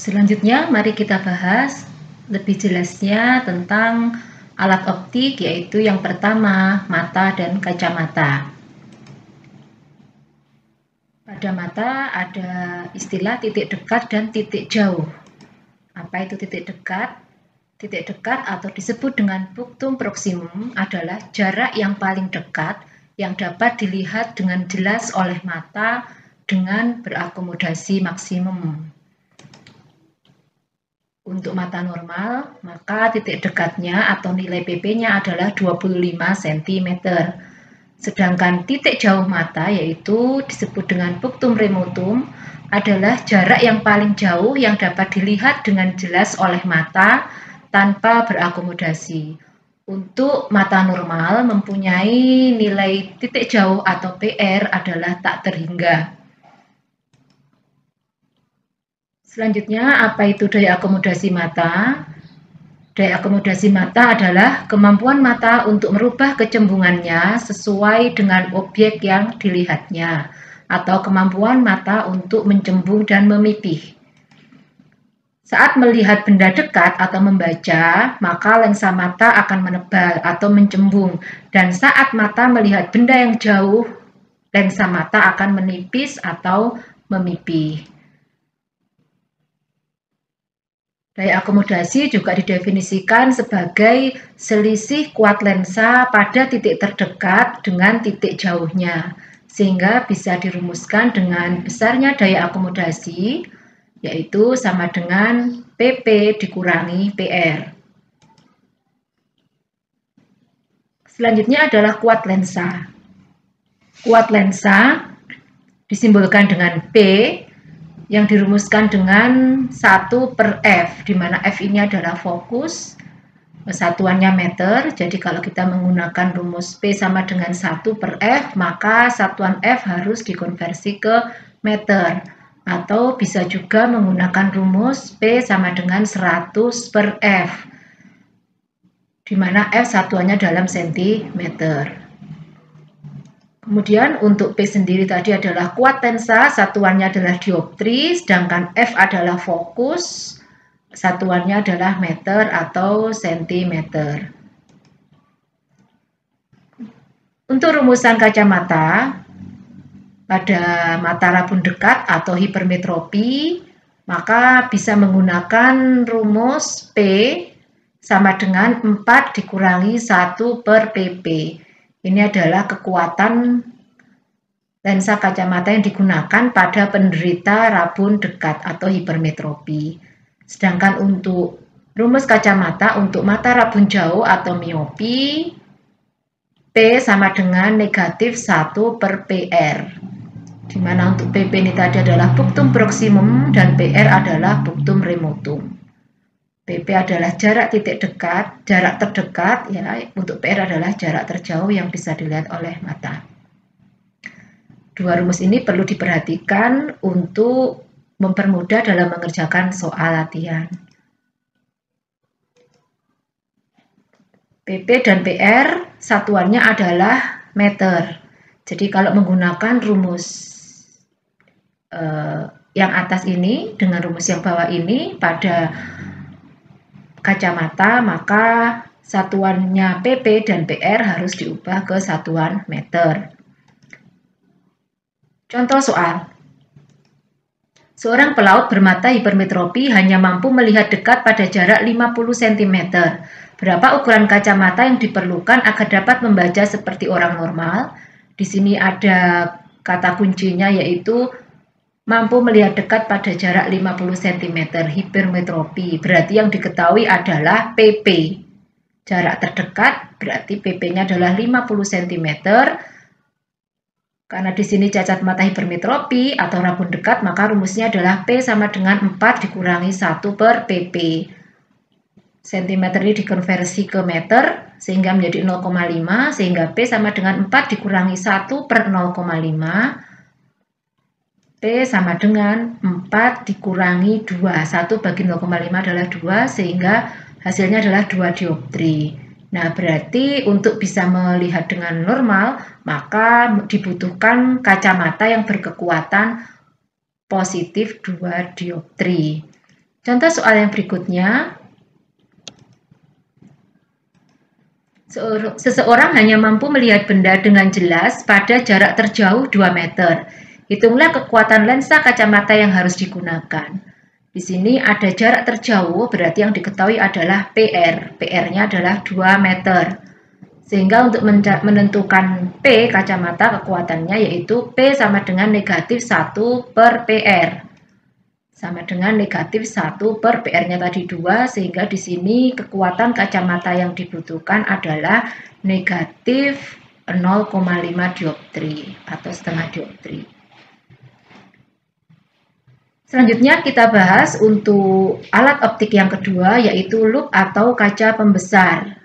Selanjutnya, mari kita bahas lebih jelasnya tentang alat optik, yaitu yang pertama, mata dan kacamata. Pada mata ada istilah titik dekat dan titik jauh. Apa itu titik dekat? Titik dekat atau disebut dengan punctum proximum adalah jarak yang paling dekat yang dapat dilihat dengan jelas oleh mata dengan berakomodasi maksimum. Untuk mata normal, maka titik dekatnya atau nilai PP-nya adalah 25 cm. Sedangkan titik jauh mata, yaitu disebut dengan punctum remotum, adalah jarak yang paling jauh yang dapat dilihat dengan jelas oleh mata tanpa berakomodasi. Untuk mata normal mempunyai nilai titik jauh atau PR adalah tak terhingga. Selanjutnya, apa itu daya akomodasi mata? Daya akomodasi mata adalah kemampuan mata untuk merubah kecembungannya sesuai dengan objek yang dilihatnya, atau kemampuan mata untuk mencembung dan memipih. Saat melihat benda dekat atau membaca, maka lensa mata akan menebal atau mencembung, dan saat mata melihat benda yang jauh, lensa mata akan menipis atau memipih. Daya akomodasi juga didefinisikan sebagai selisih kuat lensa pada titik terdekat dengan titik jauhnya, sehingga bisa dirumuskan dengan besarnya daya akomodasi, yaitu sama dengan PP dikurangi PR. Selanjutnya adalah kuat lensa. Kuat lensa disimbolkan dengan P, yang dirumuskan dengan 1/F, di mana F ini adalah fokus, satuannya meter. Jadi kalau kita menggunakan rumus P sama dengan 1/F, maka satuan F harus dikonversi ke meter. Atau bisa juga menggunakan rumus P sama dengan 100/F, di mana F satuannya dalam sentimeter. Kemudian untuk P sendiri tadi adalah kuat lensa, satuannya adalah dioptri, sedangkan F adalah fokus, satuannya adalah meter atau sentimeter. Untuk rumusan kacamata, pada mata rabun dekat atau hipermetropi, maka bisa menggunakan rumus P sama dengan 4 dikurangi 1/PP. Ini adalah kekuatan lensa kacamata yang digunakan pada penderita rabun dekat atau hipermetropi. Sedangkan untuk rumus kacamata untuk mata rabun jauh atau miopi, P sama dengan negatif 1/PR. Di mana untuk PP ini tadi adalah punctum proximum dan PR adalah punctum remotum. PP adalah jarak titik dekat, jarak terdekat, ya, untuk PR adalah jarak terjauh yang bisa dilihat oleh mata. Dua rumus ini perlu diperhatikan untuk mempermudah dalam mengerjakan soal latihan. PP dan PR satuannya adalah meter. Jadi kalau menggunakan rumus yang atas ini dengan rumus yang bawah ini pada kacamata, maka satuannya PP dan PR harus diubah ke satuan meter. Contoh soal. Seorang pelaut bermata hipermetropi hanya mampu melihat dekat pada jarak 50 cm. Berapa ukuran kacamata yang diperlukan agar dapat membaca seperti orang normal? Di sini ada kata kuncinya, yaitu mampu melihat dekat pada jarak 50 cm, hipermetropi. Berarti yang diketahui adalah PP. Jarak terdekat berarti PP-nya adalah 50 cm. Karena di sini cacat mata hipermetropi atau rabun dekat, maka rumusnya adalah P sama dengan 4 dikurangi 1/PP. Sentimeter ini dikonversi ke meter sehingga menjadi 0,5, sehingga P sama dengan 4 dikurangi 1/0,5. P sama dengan 4 dikurangi 2. 1 bagi 0,5 adalah 2, sehingga hasilnya adalah 2 dioptri. Nah, berarti untuk bisa melihat dengan normal, maka dibutuhkan kacamata yang berkekuatan positif 2 dioptri. Contoh soal yang berikutnya. Seseorang hanya mampu melihat benda dengan jelas pada jarak terjauh 2 meter. Hitunglah kekuatan lensa kacamata yang harus digunakan. Di sini ada jarak terjauh, berarti yang diketahui adalah PR. PR-nya adalah 2 meter. Sehingga untuk menentukan P kacamata kekuatannya yaitu P sama dengan negatif 1 per PR. Sama dengan negatif 1 per PR-nya tadi 2, sehingga di sini kekuatan kacamata yang dibutuhkan adalah negatif 0,5 dioptri atau setengah dioptri. Selanjutnya kita bahas untuk alat optik yang kedua, yaitu loop atau kaca pembesar.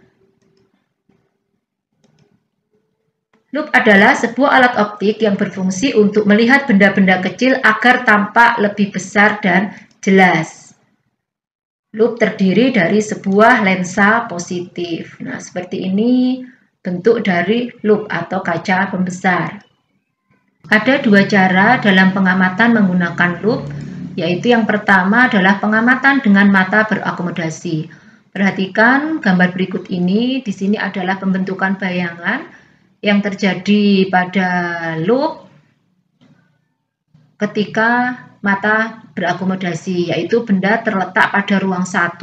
Loop adalah sebuah alat optik yang berfungsi untuk melihat benda-benda kecil agar tampak lebih besar dan jelas. Loop terdiri dari sebuah lensa positif. Nah, seperti ini bentuk dari loop atau kaca pembesar. Ada dua cara dalam pengamatan menggunakan loop, yaitu yang pertama adalah pengamatan dengan mata berakomodasi. Perhatikan gambar berikut ini, di sini adalah pembentukan bayangan yang terjadi pada loop ketika mata berakomodasi, yaitu benda terletak pada ruang 1.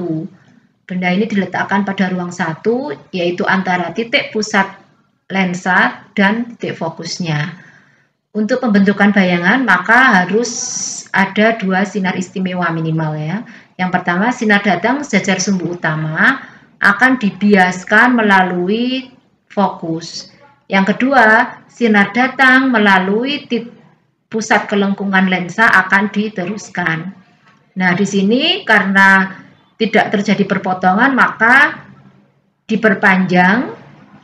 Benda ini diletakkan pada ruang 1, yaitu antara titik pusat lensa dan titik fokusnya. Untuk pembentukan bayangan, maka harus ada dua sinar istimewa minimal ya. Yang pertama, sinar datang sejajar sumbu utama akan dibiaskan melalui fokus. Yang kedua, sinar datang melalui pusat kelengkungan lensa akan diteruskan. Nah, di sini karena tidak terjadi perpotongan, maka diperpanjang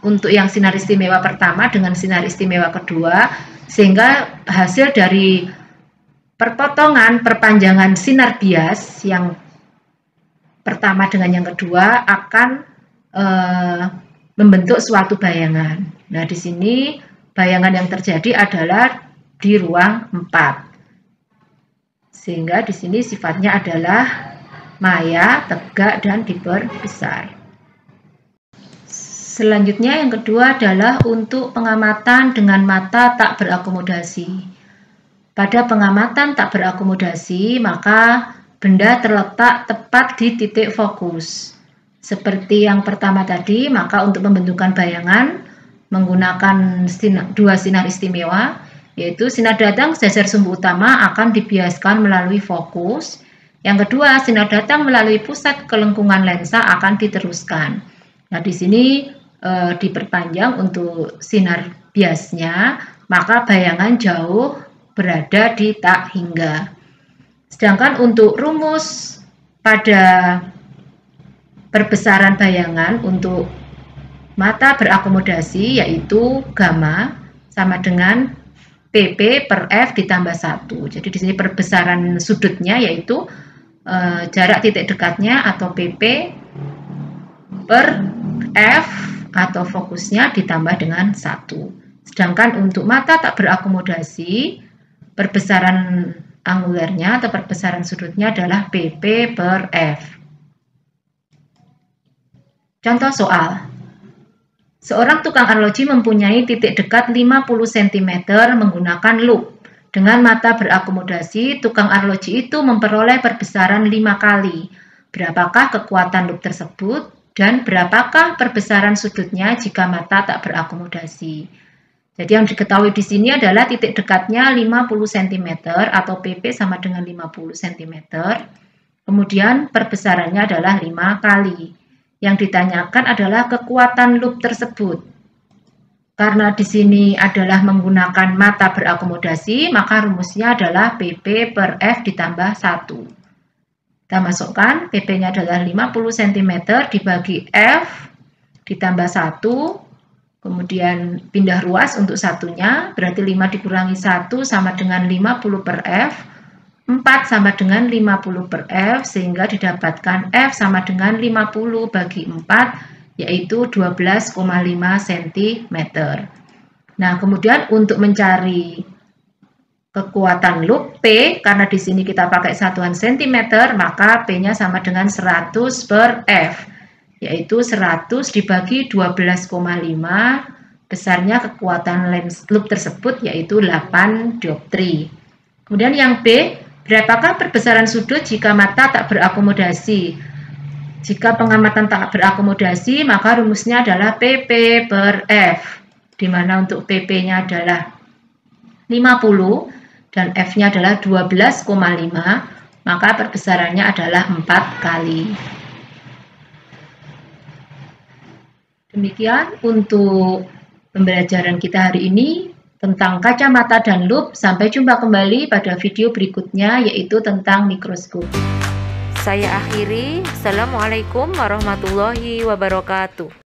untuk yang sinar istimewa pertama dengan sinar istimewa kedua, sehingga hasil dari perpanjangan sinar bias yang pertama dengan yang kedua akan membentuk suatu bayangan. Nah, di sini bayangan yang terjadi adalah di ruang 4. Sehingga di sini sifatnya adalah maya, tegak, dan diperbesar. Selanjutnya yang kedua adalah untuk pengamatan dengan mata tak berakomodasi. Pada pengamatan tak berakomodasi, maka benda terletak tepat di titik fokus. Seperti yang pertama tadi, maka untuk pembentukan bayangan menggunakan dua sinar istimewa, yaitu sinar datang sejajar sumbu utama akan dibiaskan melalui fokus. Yang kedua, sinar datang melalui pusat kelengkungan lensa akan diteruskan. Nah, di sini diperpanjang untuk sinar biasnya, maka bayangan jauh berada di tak hingga. Sedangkan untuk rumus pada perbesaran bayangan untuk mata berakomodasi yaitu gamma sama dengan PP per F ditambah 1. Jadi di sini perbesaran sudutnya yaitu jarak titik dekatnya atau PP per F atau fokusnya ditambah dengan 1. Sedangkan untuk mata tak berakomodasi, perbesaran angulernya atau perbesaran sudutnya adalah PP per F. Contoh soal. Seorang tukang arloji mempunyai titik dekat 50 cm menggunakan loop. Dengan mata berakomodasi, tukang arloji itu memperoleh perbesaran 5 kali. Berapakah kekuatan loop tersebut dan berapakah perbesaran sudutnya jika mata tak berakomodasi? Jadi yang diketahui di sini adalah titik dekatnya 50 cm atau PP sama dengan 50 cm. Kemudian perbesarannya adalah 5 kali. Yang ditanyakan adalah kekuatan loop tersebut. Karena di sini adalah menggunakan mata berakomodasi, maka rumusnya adalah PP per F ditambah 1. Kita masukkan, PP-nya adalah 50 cm dibagi F ditambah 1, kemudian pindah ruas untuk satunya, berarti 5 dikurangi 1 sama dengan 50 per F, 4 sama dengan 50 per F, sehingga didapatkan F sama dengan 50 bagi 4, yaitu 12,5 cm. Nah, kemudian untuk mencari kekuatan loop P, karena di sini kita pakai satuan cm, maka P-nya sama dengan 100 per F, yaitu 100 dibagi 12,5, besarnya kekuatan lens loop tersebut yaitu 8 dioptri. Kemudian yang B, berapakah perbesaran sudut jika mata tak berakomodasi? Jika pengamatan tak berakomodasi, maka rumusnya adalah PP per F, di mana untuk PP-nya adalah 50 dan F-nya adalah 12,5, maka perbesarannya adalah 4 kali. Demikian untuk pembelajaran kita hari ini tentang kacamata dan loop. Sampai jumpa kembali pada video berikutnya, yaitu tentang mikroskop. Saya akhiri. Assalamualaikum warahmatullahi wabarakatuh.